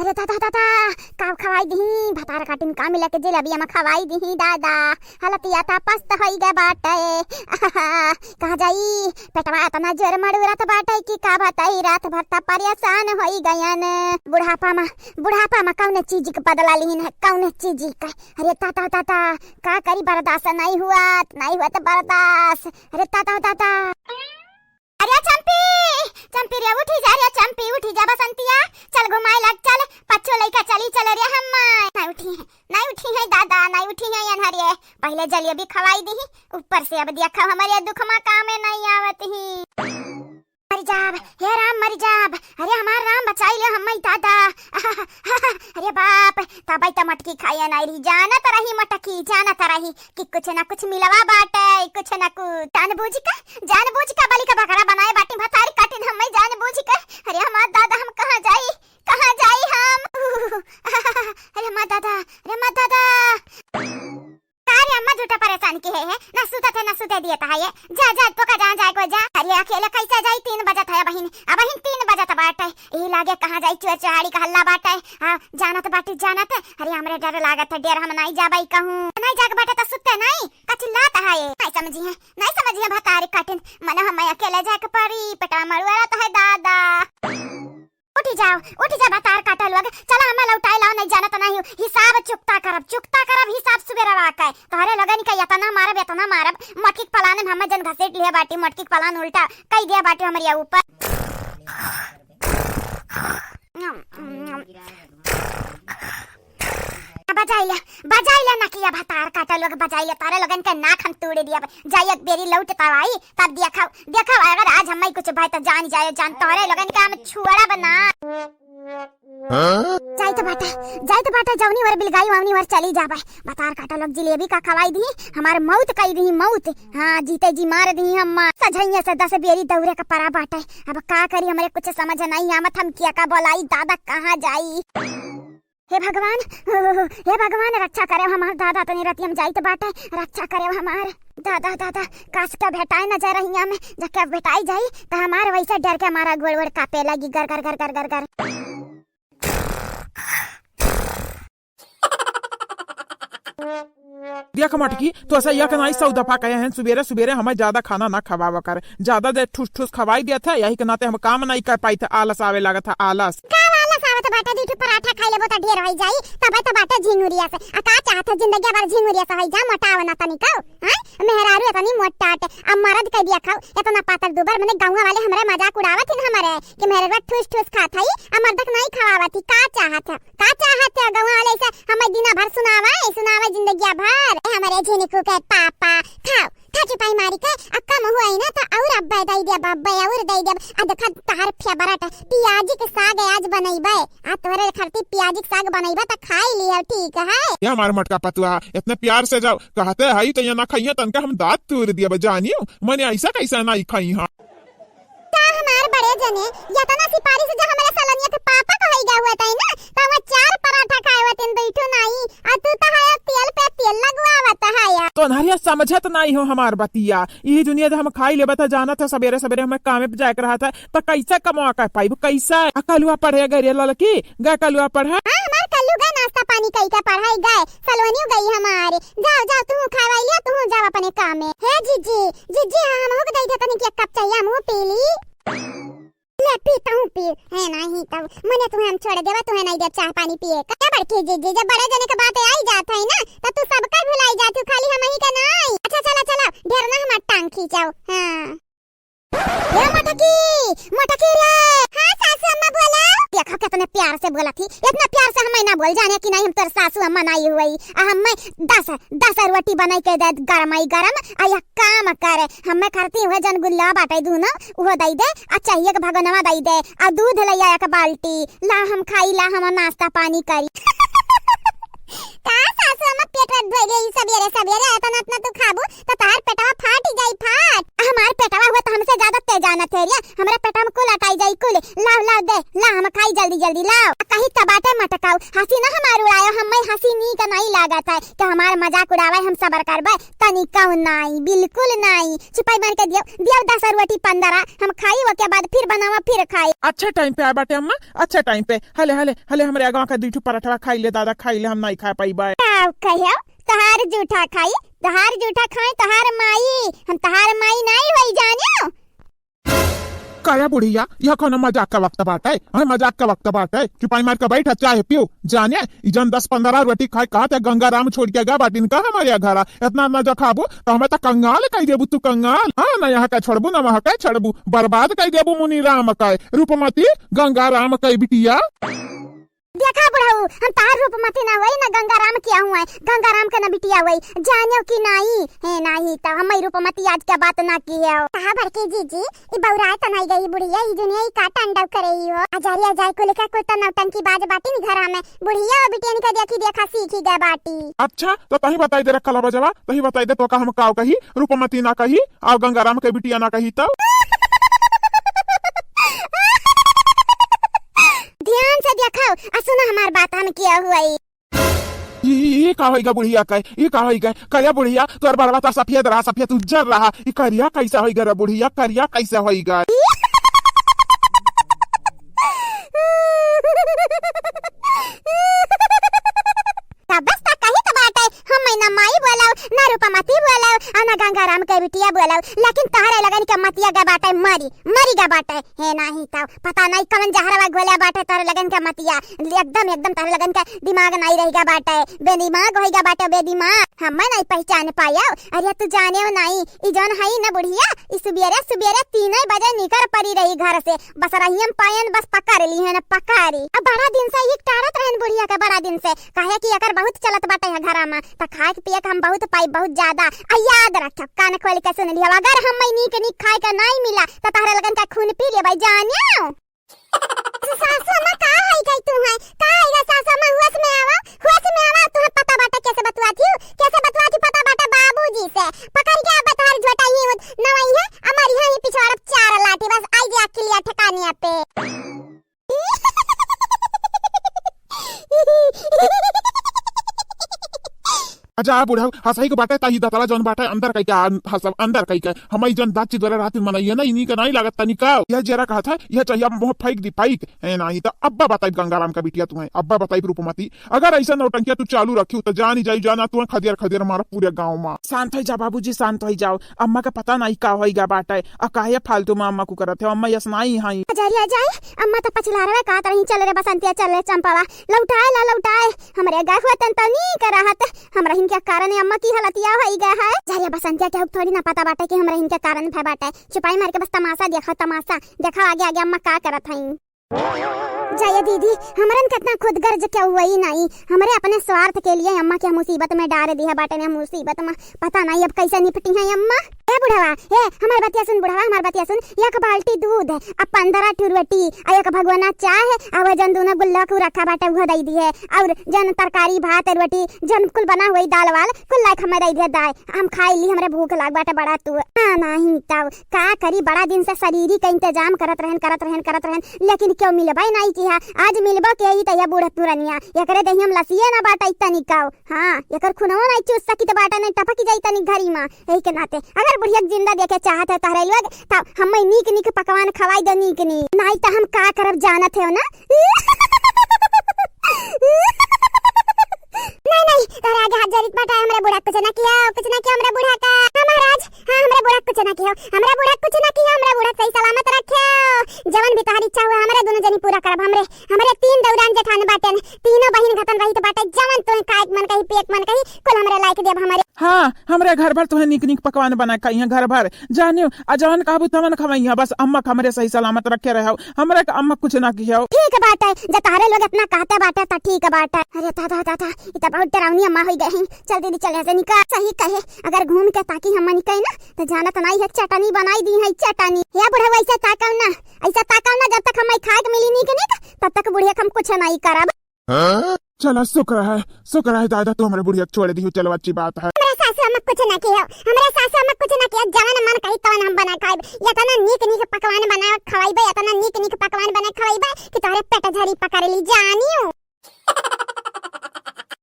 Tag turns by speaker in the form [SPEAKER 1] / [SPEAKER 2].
[SPEAKER 1] अरे दादा दादा का खवाई दी भतार काटिन का मिला के जलेबी में खवाई दी दादा हलतिया ता पस्त होई गे बाटे कहा जाई पेटवा इतना जोर मड़ुरत बाटे कि का बताई रात भर ता परेशान होई गयन बुढ़ापा में कौन चीज के बदला लीन है कौन चीज का अरे ताता ताता का करी बर्दाश्त नहीं हुआ तो बर्दाश्त अरे ताता ताता अरे चंपी रे उठी जा रे चंपी उठी जा बसंतिया चल घुमाए लग चल पच्छो लइका चली चल रे हम नहीं उठी है दादा नहीं उठी है अनहरिए पहले जलेबी खवाई दी ऊपर से अब देखा हमारे दुखमा काम में नहीं आवत ही मर जाब हे राम मर जाब अरे हमार राम बचाई ले हम दादा अरे बाप तबई त मटकी खाया नहीं रही जानत रही मटकी जानत रही कि कुछ ना कुछ मिलवा बाटे कुछ ना कुछ जानबूझ का बलि का बकरा बनाए बाटी भतारी काटिन हम जानबूझ का अरे हमार दादा हम कहां जाई हम अरे हमार दादा अरे अम्मा झूठा परेशान की है ना सुते दिए था ये जा तो का जाए को जा अरे अकेले कैसे जाई 3 बजे था बहिन 3 बजे त बाटे ई लागे कहां जाई चुहाड़ी का हल्ला बाटे जानत अरे हमरे डर लागत है डेर हम नहीं जाबई कहूं नहीं जाके बाटे त सुते नहीं का चिल्लाता है नहीं समझिए भतारी काटिन मन हम अकेले जाके पड़ी पेटा मरुआ तो है दादा उठी जा भतार काटा लोग चला हमें लौटाई लाओ नहीं जानत नहीं हिसाब चुकता करब हिसाब सुबेरा राखे तोहरे लगन का इतना मारब मटकी पलाने हम जन घसेट लिया बाटी मटकी पलान उल्टा कई दिया बाटी हमरिया ऊपर बजाइले ना किया भतार काटा लोग बजाइले तारे लगन के नाक हम तोड़ दिया जाय एक बेरी लौट तवाई तब देखा अगर आज हम कुछ भाई तो जान तोरे लगन के हम छुआड़ा बना जाई तो बाटा जौनी वर बिलगाई वावनी वर चली जाबे भतार काटा लोग जलेबी का खवाई दी हमार मौत कई दी मौत हां जीते जी मार दी हम सजैया से 10 बेरी दौरे का परा बाटे अब का करी हमरे कुछ समझ नहीं आवत हम किया का बोलाई दादा कहां जाई हे भगवान रक्षा करे हमार दादा तनी रतियम जाई तो बाटे रक्षा करे हमार दादा काश का भेटाए न जा रही में जके भेटाई जाई त हमार वैसे डर के हमारा गोड़ कापे लगी गर
[SPEAKER 2] देख मटकी तो ऐसा यह नहीं 100 दफा कहे हैं सुबेरे हमें ज्यादा खाना ना खवावा कर ज्यादा देर ठूस खवाई दिया था यही के नाते हम काम नहीं कर पाई थे आलस आवे लगा था आलस
[SPEAKER 1] बाटा दीठू पराठा खाई लेबो त ढेर होई जाई तबे त बाटा झिंगुरिया से आ का चाहत जिंदगी भर झिंगुरिया से होई जा मोटाव ना तनी का हां मेहरारू इतनी मोटाट अब मरद कह दिया खाओ इतना पातर दुबर मने गांव वाले हमरे मजाक उड़ावत हैं हमारे कि मेहरवा ठूस खात हई आ मर्दक नहीं खवावती का चाहत गांव वाले से हमें दिन भर सुनावे जिंदगी भर हमारे झिनकू के पापा खाओ थाची पाई मारी के अक्का म हुई ना त और अब्बा दई दे बब्बा और दई दे आ देख तार फेवरेट पियाजी के साग आज बनईबे आ तोरे खरती पियाजी के साग बनईबे त खाई लियो ठीक है
[SPEAKER 2] ये हमार मटका पतुआ इतने प्यार से जाओ कहते हई त ना खाइए तनका हम दांत तोड़ दिया जानियो मने ऐसा कैसा नहीं खाई हां
[SPEAKER 1] हमार बड़े जने यतना सिपारी से जो हमारे सलनिया के पापा कहई गया हुआ था ना त वो 4 पराठा खाए होते बैठो नहीं आ तू त है तेल पे तेल लगवावत है या
[SPEAKER 2] तो नहरिया समझत नहीं हो हमार बतिया यही दुनिया हम खाई लेबा था जाना था सवेरे हमें काम पे जाके रहा था तो कैसे कमा कर पाई कैसा कलुआ पढ़े गए लड़की गए कलुआ पढ़ा
[SPEAKER 1] हमार कल्लू गए नाश्ता पानी कई का पढ़ाई गए सलोनी गई हमारे जाओ तू खावाई लिया तू जाओ अपने काम में हे जीजी हम हो गई थे तनी के कप चाहिए मुंह पी ली ले पीता हूँ पी है नहीं तब मने तुम्हें हम छोड़ देवा तुम्हें नहीं दे चाय पानी पिए क्या बड़की जीजी जब बड़े जने के बात आई जात है ना तो तू सबका भुलाई जा तू खाली हम ही का नहीं अच्छा चला ढेर ना हम टांग खींचाओ हां ये मटकी रे हां सासू अम्मा बोला देखा कितने प्यार से बोला थी इतना प्यार से हमें ना बोल जाने कि नहीं हम तेरे सासू अम्मा नहीं हुई हमें 10 रोटी बनाई के दे गरम आया काम करे हमें करती हुए जन गुल्ला बाटे दू ना वो दई दे आ चाहिए के भगनवा दई दे आ दूध ले आया के बाल्टी ला हम खाई ला हम नाश्ता पानी करी का सासु अम्मा पेट रट धोइले ई सबेरे सबेरे एतना इतना तू खाबू त तार पेटवा फाट जाई फाट। हमार पेटवा हुआ त हमसे ज्यादा तेजानत है रे, हमरा पेटवा में कुल अटाई जाई कुल। लाओ लाओ दे ला हम खाई जल्दी जल्दी लाओ। कहीं तबाटे मटकाओ, हंसी ना हमार उड़ायो, हम्मे हंसी नी का नहीं लागत है कि हमार मजाक उड़ावे हम सबर करबे तनिका नहीं, बिल्कुल नहीं। छिपाई मार के दियो दियो 10 रोटी 15 हम खाई वो के बाद फिर बनावा फिर खाई।
[SPEAKER 2] अच्छा टाइम पे आए बाटे अम्मा, अच्छा टाइम पे। हले हले हले हमरे गांव का दूठू पराठा खाई ले दादा, खाई ले, हम नहीं खा पाई बा।
[SPEAKER 1] कहियो तहार जूठा खाई, तहार जूठा खाई तहार माई, हम तहार माई नहीं होई जानियो।
[SPEAKER 2] काया बुढ़िया, यह कौन मजाक का वक्त बात है? हाँ मजाक का वक्त बात है। चुपाई मार के बैठा चाहे पियो जाने इजन 10-15 रोटी खाए कहते गंगाराम छोड़ के गा बाटिन का हमारे घर इतना न जो खाबू तो हमें तो कंगाल कह देबू तू कंगाल। हाँ न यहाँ का छोड़बू न वहाँ का छोड़बू, बर्बाद कह देबू मुनि राम का रूपमती गंगाराम का बिटिया।
[SPEAKER 1] देखा बुढ़ाऊ हम तार रूपमती ना होई ना गंगाराम किया हुआ है, गंगाराम का ना बिटिया होई जानियो कि नहीं है नहीं तो हम रूपमती आज क्या बात ना की है। कहा बड़के जीजी ई बौराए त नहीं गई बुढ़िया, ई दुनिया ई का टंडव करे ही हो। अजारिया जाय को लेकर कोई त नौटंकी बाज बाटी नी घर में बुढ़िया बिटिया का देखी देखा सीखी गए बाटी।
[SPEAKER 2] अच्छा तो तही बताई दे रखला बजवा, तही बताई दे तो का हम काव कही रूपमती ना कही और गंगाराम के बिटिया ना कही तो
[SPEAKER 1] ध्यान से देखो सुनो हमार बात हम किया हुआ
[SPEAKER 2] ये का होइगा बुढ़िया का, ये का होइगा करिया बुढ़िया तोर बड़वा तो सफेद रहा सफेद उज्जर रहा, ये करिया कैसा होइगा रे बुढ़िया, करिया कैसा होइगा?
[SPEAKER 1] ना रूपमती बोलाओ और ना गंगाराम के बिटिया बोलाओ, लेकिन तहरे लगन के मतिया गा बाटे मरी मरी गा बाटे है नहीं तो पता नहीं कौन जहरवा गोला बाटे तहरे लगन के मतिया एकदम एकदम तहरे लगन के दिमाग नहीं रहेगा बाटे, बेदिमाग होइगा बाटे बेदिमाग, हमें नहीं पहचान पाया। अरे तू जाने नहीं ई जौन है ना बुढ़िया ई सुबेरे सुबेरे 3 बजे निकल पड़ी रही घर से, बस रही हम पायन बस पकड़ ली है ना पकड़ी। अब बड़ा दिन से ये टारत रहन बुढ़िया का बड़ा दिन से कहे कि अगर बहुत चलत बाटे है घर में त खाए पिए के हम बहुत पाई बहुत ज्यादा। याद रख कान खोल के सुन लियो, अगर हम नीक नीक खाए का नहीं मिला तो तहरे लगन का खून पी ले भाई जानियो। सासू मां का है गई तू है का है सासू मां होश में आवा तू पता बाटा कैसे बतवाती पता बाटा बाबूजी से पकड़ के बता झोटाई नवई है हमारी है पिछवाड़ 4 लाठी बस आई जा के लिए ठिकाने पे।
[SPEAKER 2] अच्छा बुढ़ा हंसाई के बाटे ताही दतला जौन बाटे अंदर कई के हसब अंदर कई के हमई जन बातचीत द्वारा रात में मनइए ना इनी के नहीं लागत तनिका यह जरा कहा था यह चाहिए मोह फेंक दी पाइक है नहीं तो अब्बा बताई गंगाराम का बिटिया तू है, अब्बा बताई रूपमती अगर ऐसा नौटंकिया तू चालू रखी तो जानी जाई जाना तू खदेर खदेर मारा पूरे गाँव में। शांत हो जा बाबूजी शांत हो जाओ, अम्मा का पता नहीं का होइगा बाटे और काहे फालतू में अम्मा को करत है, अम्मा यस नहीं हाई
[SPEAKER 1] अजारिया जाए अम्मा तो पछला रहा का तरह चल रे बसंतिया चल रे चंपावा लौटाए हमरे गा हुआ तन तनी करहत हमरा क्या कारण है अम्मा की हालतिया होई गया है। जारिया बसंतिया के थोड़ी ना पता बाटे कि हमरा इनके कारण भय बाटे, छुपाई मार के बस तमाशा देखा आगे आगे अम्मा का करत हई। जया दीदी हमरन कितना खुदगर्ज क्या हुआ ही नहीं, हमरे अपने स्वार्थ के लिए अम्मा के मुसीबत में डाल दी है बाटे ने मुसीबत में पता नहीं अब कैसे निपटी है अम्मा। ए बुढ़वा ए हमार बतिया सुन बुढ़वा हमार बतिया सुन, एक बाल्टी दूध अब 15 रोटी और एक भगवाना चाय और जन दोनों गुल्ला को रखा बाटे वो दई दी है और जन तरकारी भात रोटी जन कुल बना हुई दाल वाल कुल लाइक हमें दई दिया दाल हम खाई ली, हमरे भूख लाग बाटे बड़ा तू नहीं तब का करी बड़ा दिन से शरीरी का इंतजाम करत रहन लेकिन क्यों मिलबा नहीं किया, आज मिलबा के ही तैया बूढ़ा तुरनिया एकरे देही हम लसिए ना बाटा इतनी काओ। हां एकर खुनवा नहीं चूस सकी तो बाटा नहीं टपकी जाई तनी घरी में, एही के नाते अगर बुढ़िया जिंदा देखे चाहत है तहरे लोग त हम नीक नीक पकवान खवाई दे नीक नहीं तो हम का करब जानत है ना। नहीं तारा आगे हाथ जरित बाटा हमरा बुढ़ा कुछ ना किया हमरा बुढ़ा का महाराज हां हमरा बुढ़ा कुछ ना किया हमरा बुढ़ा सही सलामत रखियो जवन भी तोहारी इच्छा हुआ हमरे दोनों जनी पूरा करब। हमरे 3 दौरान जेठान बाटे तीनों बहिन घतन रही तो बाटे जवन तो काट मन कही पेट मन कही कुल हमरे लायक देब हमारे।
[SPEAKER 2] हाँ हमरे घर भर तुम्हें निक निक पकवान बना खाई है घर भर जानियो अजवन कहबू तमन खवाई है बस अम्मा हमरे सही सलामत रखे रहो हमरे का अम्मा कुछ ना किया।
[SPEAKER 1] ठीक बात है जब तारे लोग इतना कहते बाटे त ठीक बात है। अरे ताता इतना बहुत डरावनी अम्मा हो गई चल दीदी चल ऐसे निकाल सही कहे अगर घूम के ताकि हम निकले ना तो जानत नहीं है चटनी बनाई दी है चटनी या बुढ़ा ऐसा ताकाव ना जब तक हमें खाए मिली नहीं तब तक बुढ़िया हम कुछ नहीं करब।
[SPEAKER 2] चलो शुक्र है दादा तू हमारे बुढ़िया छोड़ दी हो। चलो अच्छी बात है।
[SPEAKER 1] हमरा सासु अम्मा कुछ ना कियो, हमरा सासु अम्मा कुछ ना कियो। जवन मन कही तवन हम बना खाइब। या तना नीक नीक पकवान बना खवाइबे, या तना नीक नीक पकवान बना खवाइबे कि तोरे पेट झरी पकड़ ली जानियो।